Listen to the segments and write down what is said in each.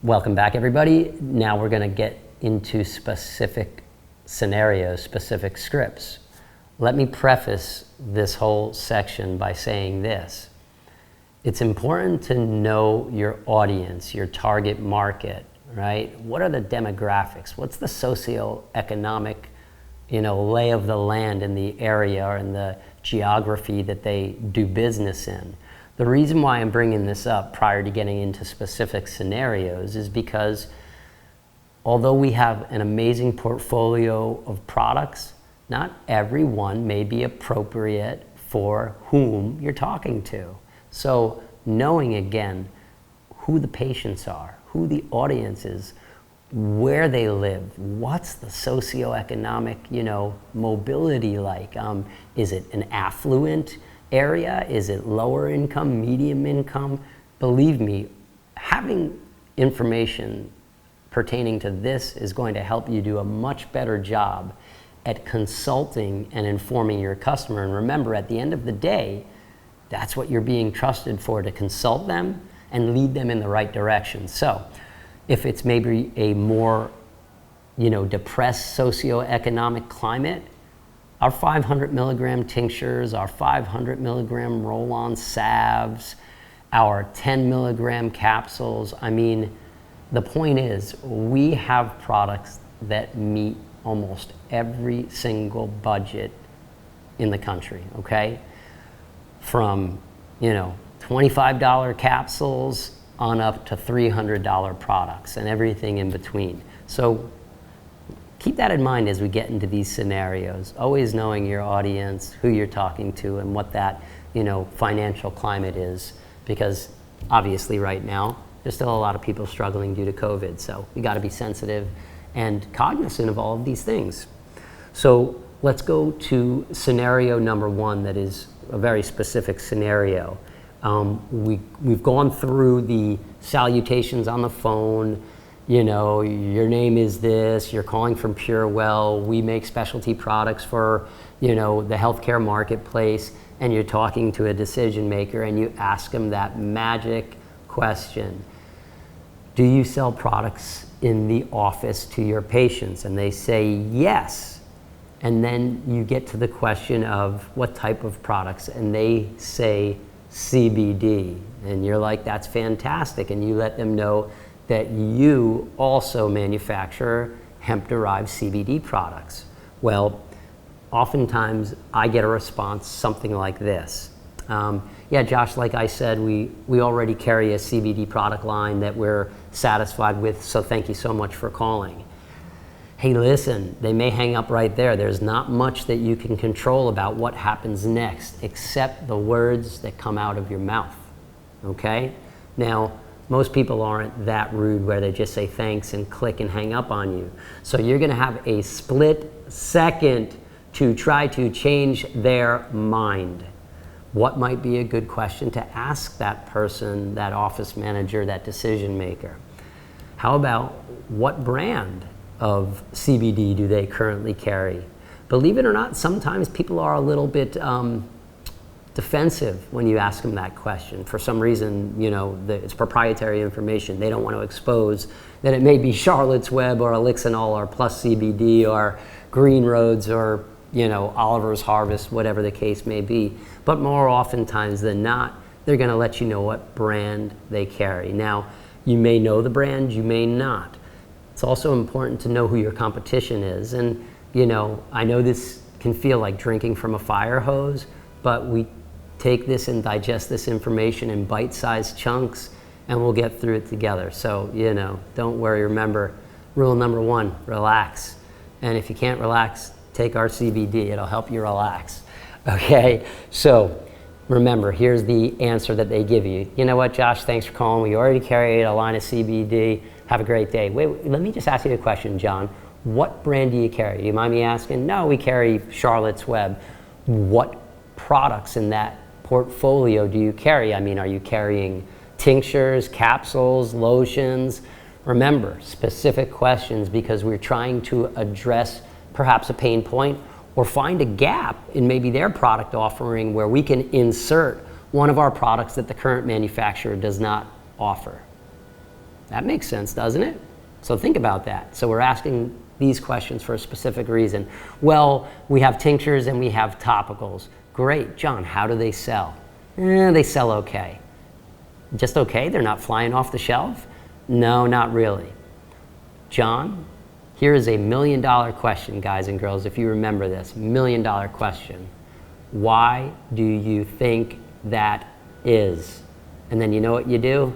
Welcome back, everybody. Now we're going to get into specific scenarios, specific scripts. Let me preface this whole section by saying this. It's important to know your audience, your target market, right? What are the demographics? What's the socioeconomic, lay of the land in the area or in the geography that they do business in? The reason why I'm bringing this up prior to getting into specific scenarios is because although we have an amazing portfolio of products, not every one may be appropriate for whom you're talking to. So knowing again who the patients are, who the audience is, where they live, what's the socioeconomic, mobility like? Is it an affluent area? Is it lower income, medium income? Believe me, having information pertaining to this is going to help you do a much better job at consulting and informing your customer. And remember, at the end of the day, that's what you're being trusted for, to consult them and lead them in the right direction. So if it's maybe a more, depressed socioeconomic climate, our 500 milligram tinctures, our 500 milligram roll-on salves, our 10 milligram capsules. The point is, we have products that meet almost every single budget in the country, okay? From, $25 capsules on up to $300 products and everything in between. So keep that in mind as we get into these scenarios, always knowing your audience, who you're talking to, and what that, financial climate is, because obviously right now, there's still a lot of people struggling due to COVID, so we gotta be sensitive and cognizant of all of these things. So let's go to scenario number one, that is a very specific scenario. We've gone through the salutations on the phone. Your name is this, you're calling from PurWell, we make specialty products for, the healthcare marketplace, and you're talking to a decision maker and you ask them that magic question. Do you sell products in the office to your patients? And they say yes. And then you get to the question of what type of products, and they say CBD. And you're like, that's fantastic. And you let them know that you also manufacture hemp-derived CBD products. Well, oftentimes I get a response something like this. Yeah, Josh, like I said, we already carry a CBD product line that we're satisfied with, so thank you so much for calling. Hey, listen, they may hang up right there. There's not much that you can control about what happens next, except the words that come out of your mouth, okay? Now, most people aren't that rude where they just say thanks and click and hang up on you. So you're gonna have a split second to try to change their mind. What might be a good question to ask that person, that office manager, that decision maker? How about what brand of CBD do they currently carry? Believe it or not, sometimes people are a little bit defensive when you ask them that question. For some reason, it's proprietary information. They don't want to expose that it may be Charlotte's Web or Elixinol or Plus CBD or Green Roads or Oliver's Harvest, whatever the case may be. But more oftentimes than not, they're going to let you know what brand they carry. Now, you may know the brand, you may not. It's also important to know who your competition is. And, I know this can feel like drinking from a fire hose, but we take this and digest this information in bite-sized chunks, and we'll get through it together. So, don't worry. Remember, rule number one, relax. And if you can't relax, take our CBD. It'll help you relax. Okay? So, remember, here's the answer that they give you. You know what, Josh, thanks for calling. We already carry a line of CBD. Have a great day. Wait, let me just ask you a question, John. What brand do you carry? Do you mind me asking? No, we carry Charlotte's Web. What products in that portfolio do you carry? Are you carrying tinctures, capsules, lotions? Remember, specific questions, because we're trying to address perhaps a pain point or find a gap in maybe their product offering where we can insert one of our products that the current manufacturer does not offer. That makes sense, doesn't it? So think about that. So we're asking these questions for a specific reason. Well, we have tinctures and we have topicals. Great, John, how do they sell? They sell okay. Just okay? They're not flying off the shelf? No, not really. John, here is a $1 million question, guys and girls, if you remember this, $1 million question. Why do you think that is? And then you know what you do?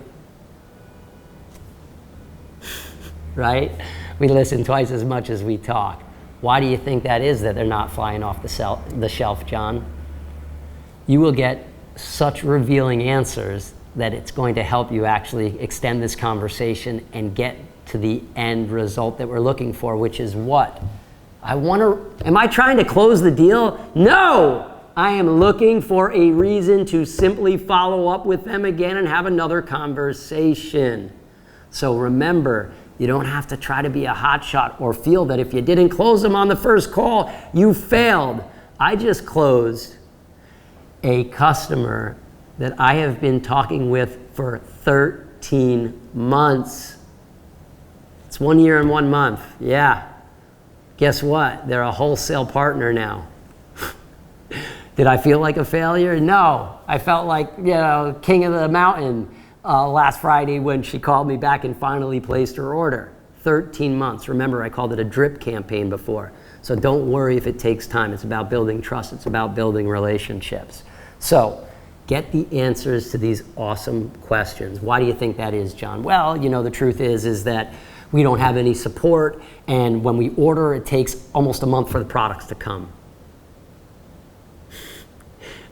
Right? We listen twice as much as we talk. Why do you think that is that they're not flying off the shelf, John? You will get such revealing answers that it's going to help you actually extend this conversation and get to the end result that we're looking for, which is what? Am I trying to close the deal? No! I am looking for a reason to simply follow up with them again and have another conversation. So remember, you don't have to try to be a hotshot or feel that if you didn't close them on the first call, you failed. I just closed a customer that I have been talking with for 13 months. It's 1 year and 1 month. Yeah. Guess what? They're a wholesale partner now. Did I feel like a failure? No. I felt like, king of the mountain last Friday when she called me back and finally placed her order. 13 months. Remember, I called it a drip campaign before. So don't worry if it takes time. It's about building trust. It's about building relationships. So get the answers to these awesome questions. Why do you think that is, John? Well, the truth is that we don't have any support, and when we order, it takes almost a month for the products to come.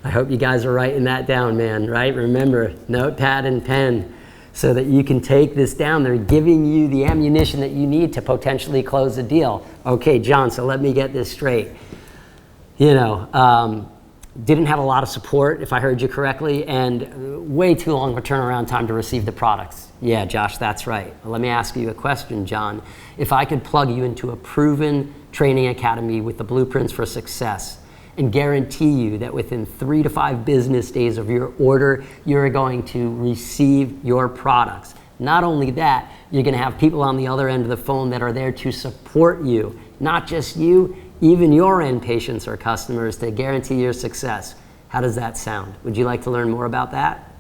I hope you guys are writing that down, man, right? Remember, notepad and pen so that you can take this down. They're giving you the ammunition that you need to potentially close the deal. Okay, John, so let me get this straight. Didn't have a lot of support, if I heard you correctly, and way too long of a turnaround time to receive the products. Yeah, Josh, that's right. Well, let me ask you a question, John. If I could plug you into a proven training academy with the blueprints for success and guarantee you that within 3 to 5 business days of your order, you're going to receive your products. Not only that, you're going to have people on the other end of the phone that are there to support you, not just you, even your end patients or customers, to guarantee your success. How does that sound? Would you like to learn more about that?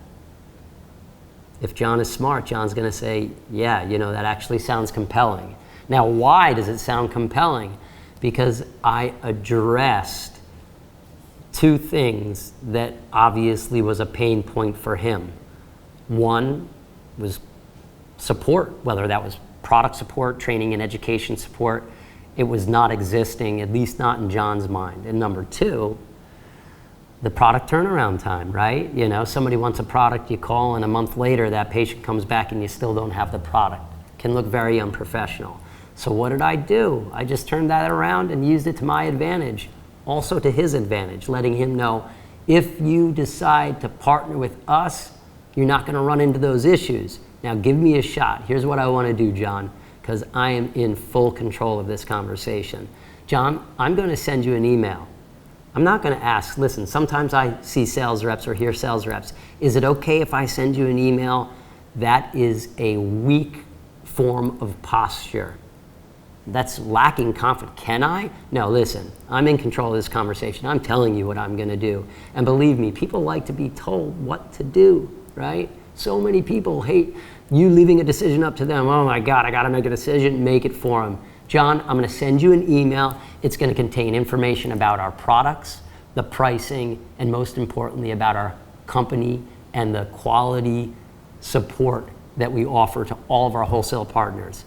If John is smart, John's going to say, yeah, that actually sounds compelling. Now, why does it sound compelling? Because I addressed 2 things that obviously was a pain point for him. One was support, whether that was product support, training and education support. It was not existing, at least not in John's mind. And number 2, the product turnaround time, right? Somebody wants a product, you call, and a month later that patient comes back and you still don't have the product. Can look very unprofessional. So what did I do? I just turned that around and used it to my advantage, also to his advantage, letting him know, if you decide to partner with us, you're not going to run into those issues. Now give me a shot. Here's what I want to do, John, because I am in full control of this conversation. John, I'm going to send you an email. I'm not going to ask, listen, sometimes I see sales reps or hear sales reps. Is it okay if I send you an email? That is a weak form of posture. That's lacking confidence. Can I? No, listen, I'm in control of this conversation. I'm telling you what I'm going to do. And believe me, people like to be told what to do, right? So many people hate you leaving a decision up to them. Oh my God, I got to make a decision. Make it for them. John, I'm going to send you an email. It's going to contain information about our products, the pricing, and most importantly about our company and the quality support that we offer to all of our wholesale partners.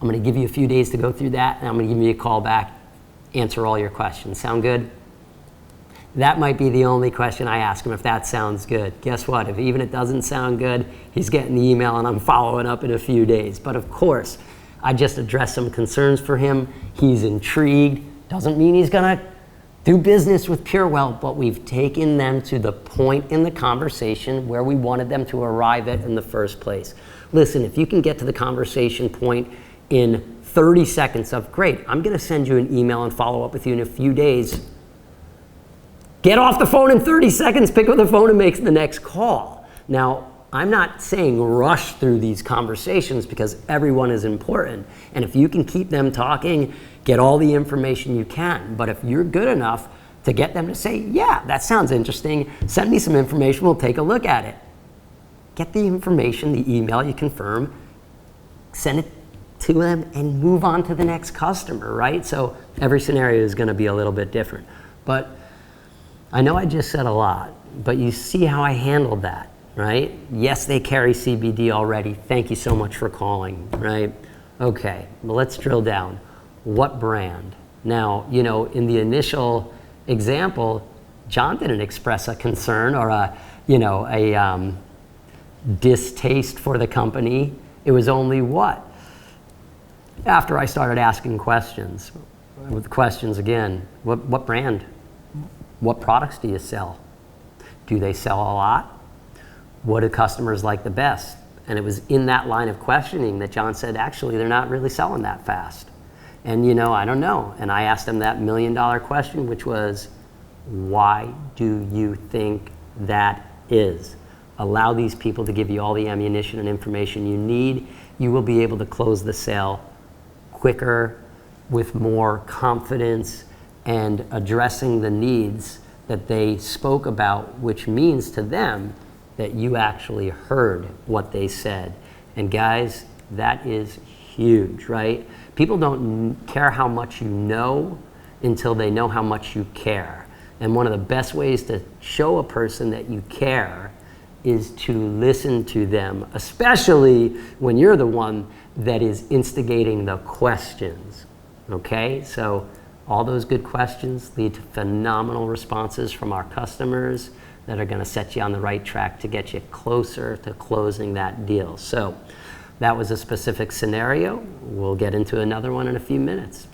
I'm going to give you a few days to go through that, and I'm going to give you a call back, answer all your questions. Sound good? That might be the only question I ask him, if that sounds good. Guess what? If even it doesn't sound good, he's getting the email and I'm following up in a few days. But of course, I just addressed some concerns for him. He's intrigued. Doesn't mean he's going to do business with PurWell, but we've taken them to the point in the conversation where we wanted them to arrive at in the first place. Listen, if you can get to the conversation point in 30 seconds of, great, I'm going to send you an email and follow up with you in a few days. Get off the phone in 30 seconds, pick up the phone and make the next call. Now, I'm not saying rush through these conversations because everyone is important. And if you can keep them talking, get all the information you can. But if you're good enough to get them to say, yeah, that sounds interesting, send me some information, we'll take a look at it. Get the information, the email, you confirm, send it to them and move on to the next customer, right? So every scenario is gonna be a little bit different. But I know I just said a lot, but you see how I handled that, right? Yes, they carry CBD already. Thank you so much for calling, right? Okay, well, let's drill down. What brand? Now, you know, in the initial example, John didn't express a concern or a distaste for the company. It was only what? After I started asking questions, with questions again, what brand? What products do you sell? Do they sell a lot? What do customers like the best? And it was in that line of questioning that John said, actually, they're not really selling that fast. And you know, I don't know. And I asked him that $1 million question, which was, why do you think that is? Allow these people to give you all the ammunition and information you need. You will be able to close the sale quicker, with more confidence, and addressing the needs that they spoke about, which means to them that you actually heard what they said. And guys, that is huge, right? People don't care how much you know until they know how much you care. And one of the best ways to show a person that you care is to listen to them, especially when you're the one that is instigating the questions, okay? So all those good questions lead to phenomenal responses from our customers that are gonna set you on the right track to get you closer to closing that deal. So that was a specific scenario. We'll get into another one in a few minutes.